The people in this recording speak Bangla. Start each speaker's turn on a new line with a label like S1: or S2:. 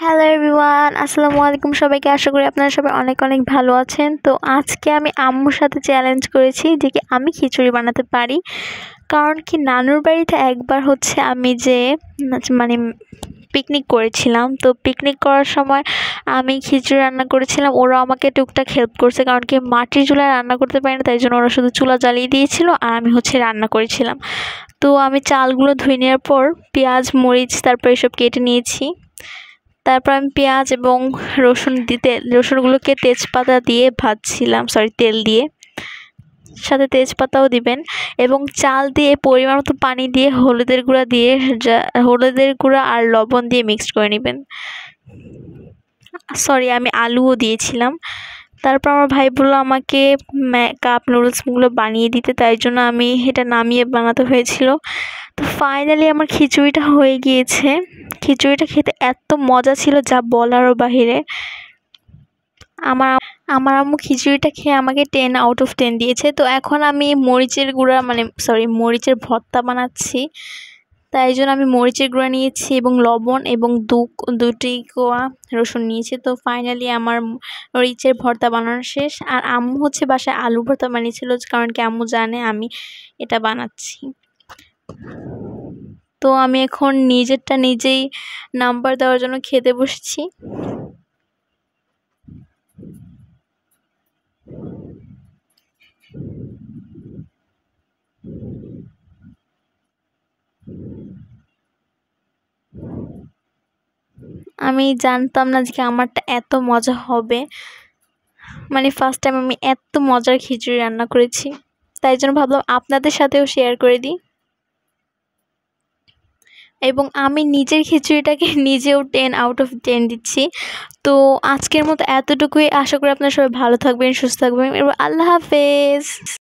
S1: হ্যালো এভরিওয়ান, আসসালামু আলাইকুম সবাইকে। আশা করি আপনারা সবাই অনেক অনেক ভালো আছেন। তো আজকে আমি আম্মুর সাথে চ্যালেঞ্জ করেছি যে কি আমি খিচুড়ি বানাতে পারি। কারণ কি নানুর বাড়িতে একবার হচ্ছে আমি যে মানে পিকনিক করেছিলাম, তো পিকনিক করার সময় আমি খিচুড়ি রান্না করেছিলাম। ওরা আমাকে টুকটাক হেল্প করছে, কারণ কি মাটির চুলায় রান্না করতে পারি না, তাই জন্য ওরা শুধু চুলা জ্বালিয়ে দিয়েছিল আর আমি হচ্ছে রান্না করেছিলাম। তো আমি চালগুলো ধুয়ে নেওয়ার পর পেঁয়াজ মরিচ তারপর এসব কেটে নিয়েছি। তারপর আমি পেঁয়াজ এবং রসুনগুলোকে তেজপাতা দিয়ে ভাজছিলাম, তেল দিয়ে, সাথে তেজপাতাও দিবেন। এবং চাল দিয়ে পরিমাণ মতো পানি দিয়ে হলুদের গুঁড়া আর লবণ দিয়ে মিক্সড করে নেবেন। আমি আলুও দিয়েছিলাম। তারপর আমার ভাই বললো আমাকে কাপ নুডলসগুলো বানিয়ে দিতে, তাই জন্য আমি এটা নামিয়ে বানাতে হয়েছিল। তো ফাইনালি আমার খিচুড়িটা হয়ে গিয়েছে। খিচুড়িটা খেতে এত মজা ছিল যা বলারও বাহিরে। আমার আম্মু খিচুড়িটা খেয়ে আমাকে 10 আউট অফ 10 দিয়েছে। তো এখন আমি মরিচের ভর্তা বানাচ্ছি। তাই জন্য আমি মরিচের গুঁড়া নিয়েছি এবং লবণ এবং দুটি কোয়া রসুন নিয়েছি। তো ফাইনালি আমার মরিচের ভর্তা বানানো শেষ। আর আম্মু হচ্ছে বাসায় আলু ভর্তা বানিয়েছিল, কারণ কি আম্মু জানে আমি এটা বানাচ্ছি। তো আমি এখন নিজেরটা নিজেই নাম্বার দেওয়ার জন্য খেতে বসেছি। আমি জানতাম না যে আমারটা এত মজা হবে। ফার্স্ট টাইম আমি এত মজার খিচুড়ি রান্না করেছি, তাই জন্য ভাবলাম আপনাদের সাথেও শেয়ার করে দিই। এবং আমি নিজের খিচুড়িটাকে নিজেও 10 আউট অফ 10 দিচ্ছি। তো আজকের মতো এতটুকুই। আশা করি আপনারা সবাই ভালো থাকবেন, সুস্থ থাকবেন এবং আল্লাহ হাফেজ।